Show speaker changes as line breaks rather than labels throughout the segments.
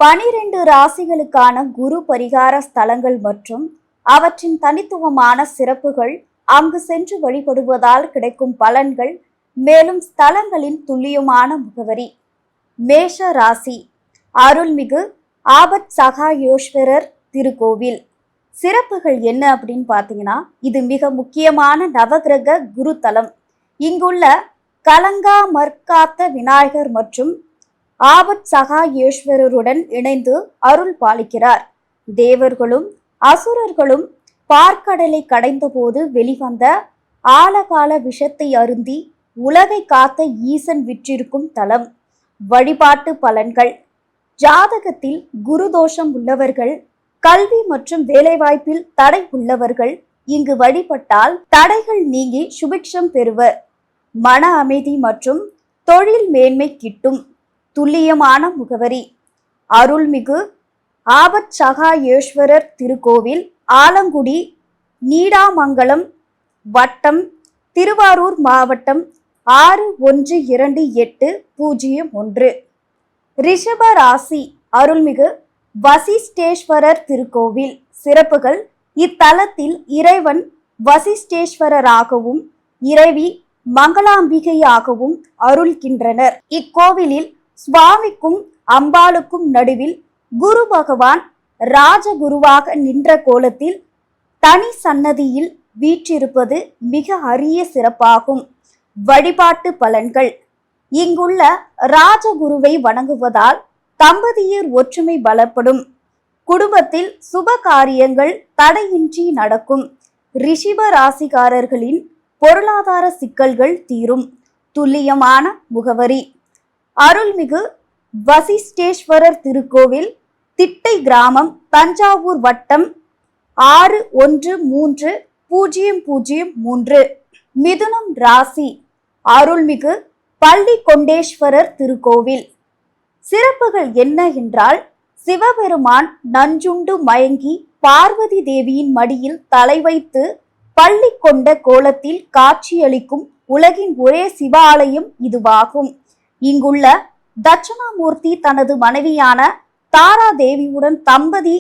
12 ராசிகளுக்கான குரு பரிகார ஸ்தலங்கள் மற்றும் அவற்றின் தனித்துவமான சிறப்புகள், அங்கு சென்று வழிபடுவதால் கிடைக்கும் பலன்கள், மேலும் ஸ்தலங்களின் துல்லியமான முகவரி. மேஷ ராசி. அருள்மிகு ஆபத் சகாயோஸ்வரர் திருக்கோவில். சிறப்புகள் என்ன அப்படின்னு பார்த்தீங்கன்னா, இது மிக முக்கியமான நவகிரக குரு தலம். இங்குள்ள கலங்கா மர்காத்த விநாயகர் மற்றும் ஆபத் சகாயேஸ்வரருடன் இணைந்து அருள் பாலிக்கிறார். தேவர்களும் அசுரர்களும் பார்க்கடலை கடைந்தபோது வெளிவந்த ஆழகால விஷத்தை அருந்தி உலகை காத்த ஈசன் விற்றிருக்கும் தலம். வழிபாட்டு பலன்கள். ஜாதகத்தில் குரு தோஷம் உள்ளவர்கள், கல்வி மற்றும் வேலைவாய்ப்பில் தடை உள்ளவர்கள் இங்கு வழிபட்டால் தடைகள் நீங்கி சுபிக்ஷம் பெறுவர். மன அமைதி மற்றும் தொழில் மேன்மை கிட்டும். துல்லியமான முகவரி. அருள்மிகு ஆபத் சகாயேஸ்வரர் திருக்கோவில், ஆலங்குடி, நீடாமங்கலம் வட்டம், திருவாரூர் மாவட்டம் 612801. ரிஷப ராசி. அருள்மிகு வசிஷ்டேஸ்வரர் திருக்கோவில். சிறப்புகள். இத்தலத்தில் இறைவன் வசிஷ்டேஸ்வரராகவும் இறைவி மங்களாம்பிகையாகவும் அருள்கின்றனர். இக்கோவிலில் சுவாமிக்கும் அம்பாளுக்கும் நடுவில் குரு பகவான் ராஜகுருவாக நின்ற கோலத்தில் தனி சன்னதியில் வீற்றிருப்பது மிக அரிய சிறப்பாகும். வழிபாட்டு பலன்கள். இங்குள்ள ராஜகுருவை வணங்குவதால் தம்பதியர் ஒற்றுமை பலப்படும். குடும்பத்தில் சுப காரியங்கள் தடையின்றி நடக்கும். ரிஷப ராசிக்காரர்களின் பொருளாதார சிக்கல்கள் தீரும். துல்லியமான முகவரி. அருள்மிகு வசிஷ்டேஸ்வரர் திருக்கோவில், திட்டை கிராமம், தஞ்சாவூர் வட்டம் 613003. மிதுனம் ராசி. அருள்மிகு பள்ளி கொண்டேஸ்வரர் திருக்கோவில். சிறப்புகள் என்ன என்றால், சிவபெருமான் நஞ்சுண்டு மயங்கி பார்வதி தேவியின் மடியில் தலை வைத்து பள்ளி கொண்ட கோலத்தில் காட்சியளிக்கும் உலகின் ஒரே சிவாலயம் இதுவாகும். இங்குள்ள தட்சணாமூர்த்தி தனது மனைவியான தாரா தேவியுடன் தம்பதி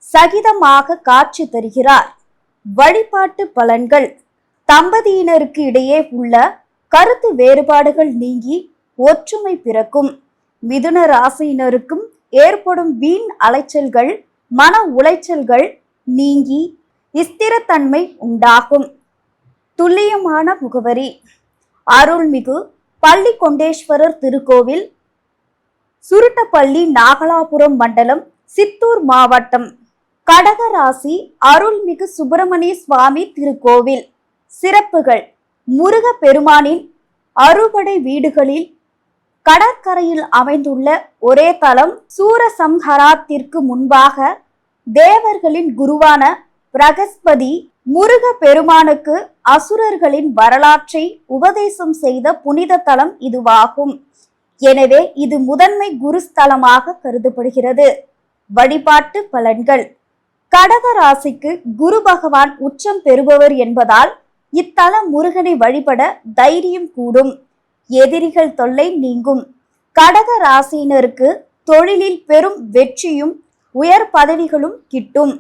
சகிதமாக காட்சி தருகிறார். வழிபாட்டு பலன்கள். தம்பதியினருக்கு இடையே உள்ள கருத்து வேறுபாடுகள் நீங்கி ஒற்றுமை பிறக்கும். மிதுன ராசியினருக்கும் ஏற்படும் வீண் அலைச்சல்கள், மன உளைச்சல்கள் நீங்கி ஸ்திரத்தன்மை உண்டாகும். துல்லியமான முகவரி. அருள்மிகு பள்ளி கொண்டேஸ்வரர் திருக்கோவில், சுருட்டப்பள்ளி, நாகலாபுரம் மண்டலம், சித்தூர் மாவட்டம். கடக ராசி. அருள்மிகு சுப்பிரமணிய சுவாமி திருக்கோவில். சிறப்புகள். முருக பெருமானின் அறுபடை வீடுகளில் கடற்கரையில் அமைந்துள்ள ஒரே தலம். சூரசம்ஹாரத்திற்கு முன்பாக தேவர்களின் குருவான பிரகஸ்பதி முருக பெருமானுக்கு அசுரர்களின் வரலாற்றை உபதேசம் செய்த புனித தலம் இதுவாகும். எனவே இது முதன்மை குருஸ்தலமாக கருதப்படுகிறது. வழிபாட்டு பலன்கள். கடக ராசிக்கு குரு பகவான் உச்சம் பெறுபவர் என்பதால் இத்தலம் முருகனை வழிபட தைரியம் கூடும். எதிரிகள் தொல்லை நீங்கும். கடக ராசியினருக்கு தொழிலில் பெரும் வெற்றியும் உயர் பதவிகளும் கிட்டும்.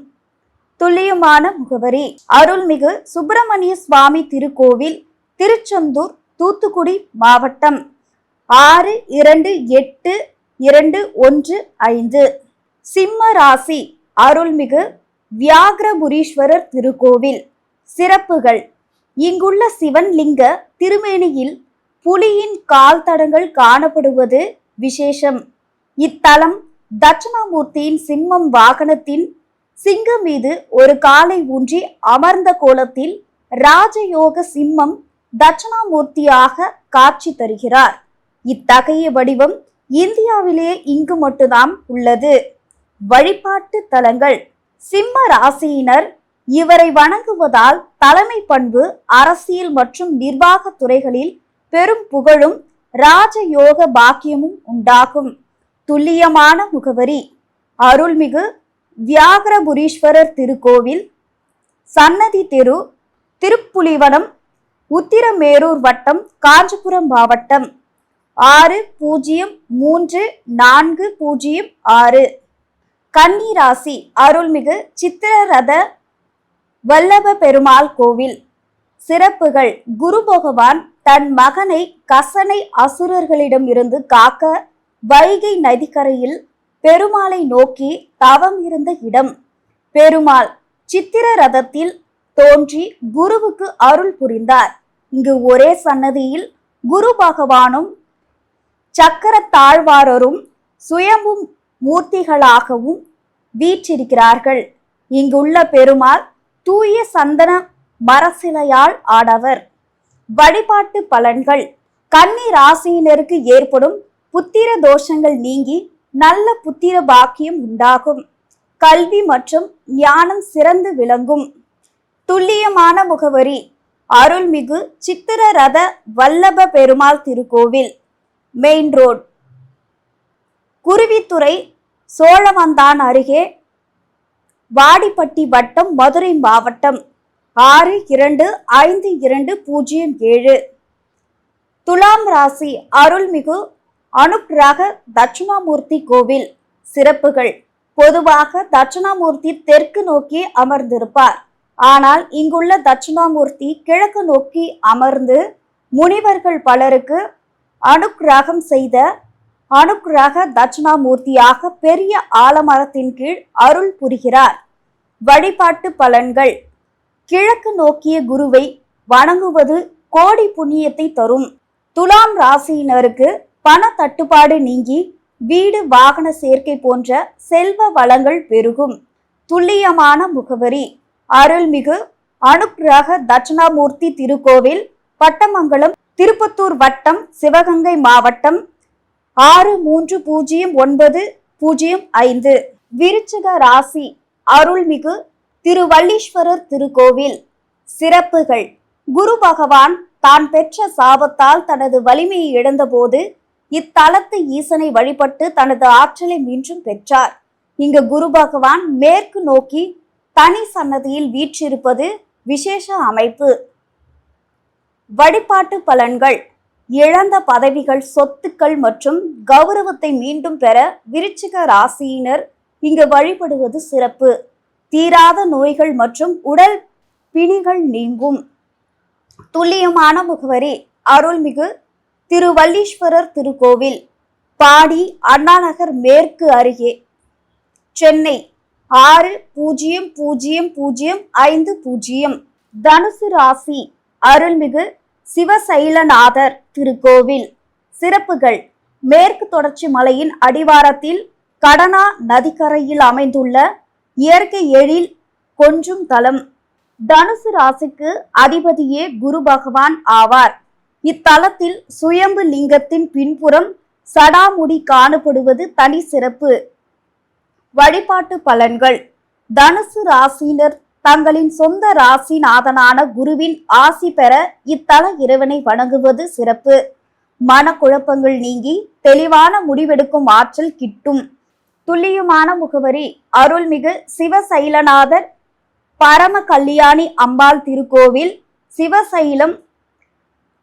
துல்லியமான முகவரி. அருள்மிகு சுப்பிரமணிய சுவாமி திருக்கோவில், திருச்செந்தூர், தூத்துக்குடி மாவட்டம் 628215. சிம்ம ராசி. அருள்மிகு வியாகிரபுரீஸ்வரர் திருக்கோவில். சிறப்புகள். இங்குள்ள சிவன் லிங்க திருமேனியில் புலியின் கால் தடங்கள் காணப்படுவது விசேஷம். இத்தலம் தட்சணாமூர்த்தியின் சிம்மம் வாகனத்தின் சிங்கம் மீது ஒரு காலை ஊன்றி அமர்ந்த கோலத்தில் ராஜயோக சிம்மம் தட்சணாமூர்த்தியாக காட்சி தருகிறார். இத்தகைய வடிவம் இந்தியாவிலேயே இங்கு மட்டும்தான் உள்ளது. வழிபாட்டு தலங்கள். சிம்ம ராசியினர் இவரை வணங்குவதால் தலைமை பண்பு, அரசியல் மற்றும் நிர்வாக துறைகளில் பெரும் புகழும் ராஜயோக பாக்கியமும் உண்டாகும். துல்லியமான முகவரி. அருள்மிகு வியாகிரபுரீஸ்வரர் திருக்கோவில், சன்னதி தெரு, திருப்புலிவனம், உத்திரமேரூர் வட்டம், காஞ்சிபுரம் மாவட்டம் 603406. கன்னி ராசி அருள்மிகு சித்திரரத வல்லப பெருமாள் கோவில். சிறப்புகள். குரு பகவான் தன் மகனை கசனை அசுரர்களிடம் இருந்து காக்க வைகை நதிக்கரையில் பெருமாளை நோக்கி தவம் இருந்த இடம். பெருமாள் சித்திர ரதத்தில் தோன்றி குருவுக்கு அருள் புரிந்தார். இங்கு ஒரே சன்னதியில் குரு பகவானும் சக்கர தாழ்வாரரும் சுயம்பு மூர்த்திகளாகவும் வீற்றிருக்கிறார்கள். இங்குள்ள பெருமாள் தூய சந்தன மரசிலையால் ஆடவர். வழிபாட்டு பலன்கள். கன்னி ராசியினருக்கு ஏற்படும் புத்திர தோஷங்கள் நீங்கி நல்ல புத்திர பாக்கியம் உண்டாகும். கல்வி மற்றும் ஞானம் சிறந்து விளங்கும். துல்லியமான முகவரி. அருள்மிகு சித்திரரத வல்லப பெருமாள் திருக்கோவில், மெயின் ரோடு, குருவித்துறை, சோழவந்தான் அருகே, வாடிப்பட்டி வட்டம், மதுரை மாவட்டம் 625207. துலாம் ராசி அருள்மிகு அனுக்கிரக தட்சிணாமூர்த்தி கோவில். சிறப்புகள். பொதுவாக தட்சிணாமூர்த்தி தெற்கு நோக்கி அமர்ந்திருப்பார். ஆனால் இங்குள்ள தட்சிணாமூர்த்தி கிழக்கு நோக்கி அமர்ந்து முனிவர்கள் பலருக்கு அனுக்கிரகம் செய்த அனுக்கிரக தட்சிணாமூர்த்தியாக பெரிய ஆலமரத்தின் கீழ் அருள் புரிகிறார். வழிபாட்டு பலன்கள். கிழக்கு நோக்கிய குருவை வணங்குவது கோடி புண்ணியத்தை தரும். துலாம் ராசியினருக்கு பண தட்டுப்பாடு நீங்கி வீடு வாகன சேர்க்கை போன்ற செல்வ வளங்கள் பெருகும். துல்லியமான முகவரி. அருள்மிகு அனுக்கிரக தட்சிணாமூர்த்தி திருக்கோவில், பட்டமங்கலம், திருப்பத்தூர் வட்டம், சிவகங்கை மாவட்டம் 630905. விருச்சிக ராசி அருள்மிகு திருவல்லீஸ்வரர் திருக்கோவில். சிறப்புகள். குரு பகவான் தான் பெற்ற சாபத்தால் தனது வலிமையை இழந்தபோது இத்தலத்து ஈசனை வழிபட்டு தனது ஆற்றலை மீண்டும் பெற்றார். இங்கு குரு பகவான் மேற்கு நோக்கி தனி சன்னதியில் வீற்றிருப்பது விசேஷ அமைப்பு. வழிபாட்டு பலன்கள். இழந்த பதவிகள், சொத்துக்கள் மற்றும் கௌரவத்தை மீண்டும் பெற விருச்சிக ராசியினர் இங்கு வழிபடுவது சிறப்பு. தீராத நோய்கள் மற்றும் உடல் பிணிகள் நீங்கும். துல்லியமான முகவரி. அருள்மிகு திருவல்லீஸ்வரர் திருக்கோவில், பாடி, அண்ணாநகர் மேற்கு அருகே, சென்னை 600050. தனுசு ராசி அருள்மிகு சிவசைலநாதர் திருக்கோவில். சிறப்புகள். மேற்கு தொடர்ச்சி மலையின் அடிவாரத்தில் கடனா நதிக்கரையில் அமைந்துள்ள இயற்கை எழில் கொஞ்சும் தலம். தனுசு ராசிக்கு அதிபதியே குரு பகவான் ஆவார். இத்தலத்தில் சுயம்பு லிங்கத்தின் பின்புறம் சடாமுடி காணப்படுவது தனி சிறப்பு. வழிபாட்டு பலன்கள். தனுசு ராசியினர் தங்களின் சொந்த ராசிநாதனான குருவின் ஆசி பெற இத்தல இறைவனை வணங்குவது சிறப்பு. மனக்குழப்பங்கள் நீங்கி தெளிவான முடிவெடுக்கும் ஆற்றல் கிட்டும். துல்லியமான முகவரி. அருள்மிகு சிவசைலநாதர் பரம கல்யாணி அம்பாள் திருக்கோவில், சிவசைலம்,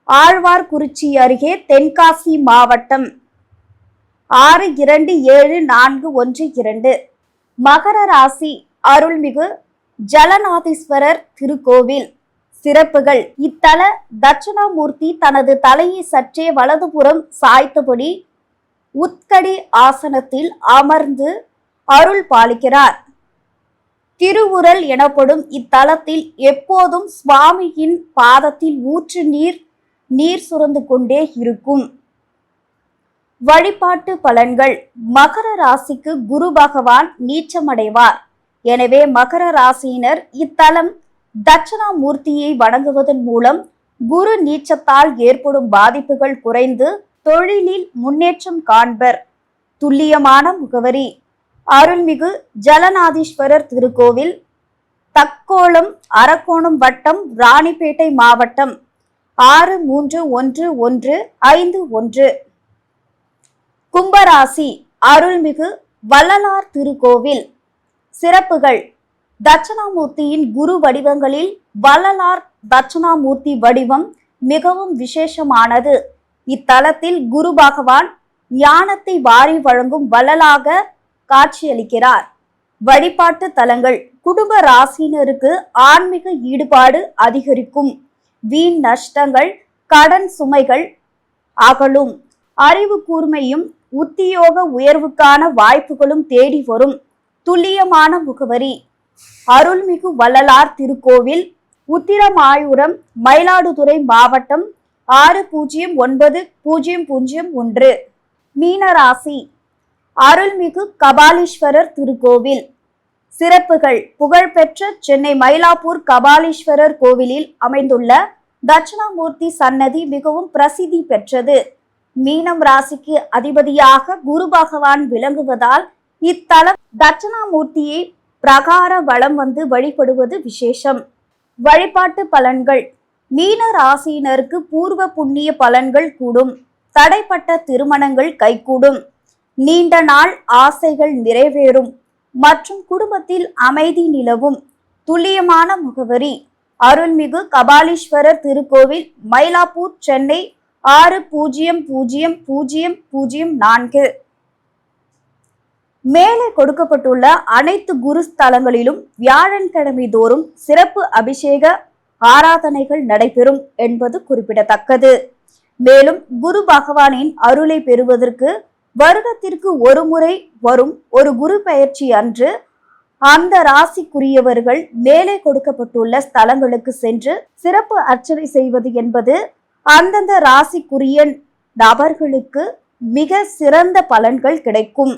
ஆழ்வார்குறிச்சி அருகே, தென்காசி மாவட்டம் 627412. மகர ராசி அருள்மிகு ஜலநாதீஸ்வரர் திருக்கோவில். சிறப்புகள். இத்தல தட்சிணாமூர்த்தி தனது தலையை சற்றே வலதுபுறம் சாய்த்தபடி உத்கடி ஆசனத்தில் அமர்ந்து அருள் பாலிக்கிறார். திருவுரல் எனப்படும் இத்தலத்தில் எப்போதும் சுவாமியின் பாதத்தில் ஊற்று நீர் சுரந்து கொண்டே இருக்கும். வழிபாட்டு பலன்கள். மகர ராசிக்கு குரு பகவான் நீச்சமடைவார். எனவே மகர ராசியினர் இத்தலம் தட்சிணாமூர்த்தியை வணங்குவதன் மூலம் குரு நீச்சத்தால் ஏற்படும் பாதிப்புகள் குறைந்து தொழிலில் முன்னேற்றம் காண்பர். துல்லியமான முகவரி. அருள்மிகு ஜலநாதீஸ்வரர் திருக்கோவில், தக்கோலம், அரக்கோணம் வட்டம், ராணிப்பேட்டை மாவட்டம் 631151. கும்பராசி அருள்மிகு வள்ளலார் திருக்கோவில். சிறப்புகள். தட்சிணாமூர்த்தியின் குரு வடிவங்களில் வள்ளலார் தட்சிணாமூர்த்தி வடிவம் மிகவும் விசேஷமானது. இத்தலத்தில் குரு பகவான் ஞானத்தை வாரி வழங்கும் வள்ளலாக காட்சியளிக்கிறார். வழிபாட்டு தலங்கள் குடும்ப ராசியினருக்கு ஆன்மீக ஈடுபாடு அதிகரிக்கும். வீண் நஷ்டங்கள், கடன் சுமைகள் அகலும். அறிவு கூர்மையும் உத்தியோக உயர்வுக்கான வாய்ப்புகளும் தேடி வரும். துல்லியமான முகவரி: அருள்மிகு வள்ளலார் திருக்கோவில், உத்திரமாயூரம், மயிலாடுதுறை மாவட்டம் 609001. மீனராசி: அருள்மிகு கபாலீஸ்வரர் திருக்கோவில். சிறப்புகள்: புகழ்பெற்ற சென்னை மயிலாப்பூர் கபாலீஸ்வரர் கோவிலில் அமைந்துள்ள தட்சிணாமூர்த்தி சன்னதி மிகவும் பிரசித்தி பெற்றது. மீனம் ராசிக்கு அதிபதியாக குரு பகவான் விளங்குவதால் இத்தலம் தட்சிணாமூர்த்தியை பிரகார வலம் வந்து வழிபடுவது விசேஷம். வழிபாட்டு பலன்கள்: மீன ராசியினருக்கு பூர்வ புண்ணிய பலன்கள் கூடும். தடைப்பட்ட திருமணங்கள் கைகூடும். நீண்ட நாள் ஆசைகள் நிறைவேறும் மற்றும் குடும்பத்தில் அமைதி நிலவும். துல்லியமான முகவரி: அருள்மிகு கபாலீஸ்வரர் திருக்கோவில், மயிலாப்பூர், சென்னை 600004. மேலே கொடுக்கப்பட்டுள்ள அனைத்து குரு ஸ்தலங்களிலும் வியாழக்கிழமை தோறும் சிறப்பு அபிஷேக ஆராதனைகள் நடைபெறும் என்பது குறிப்பிடத்தக்கது. மேலும் குரு பகவானின் அருளை பெறுவதற்கு வருடத்திற்கு ஒரு முறை வரும் ஒரு குரு பெயர்ச்சி அன்று அந்த ராசிக்குரியவர்கள் மேலே கொடுக்கப்பட்டுள்ள ஸ்தலங்களுக்கு சென்று சிறப்பு அர்ச்சனை செய்வது என்பது அந்தந்த ராசிக்குரிய நபர்களுக்கு மிக சிறந்த பலன்கள் கிடைக்கும்.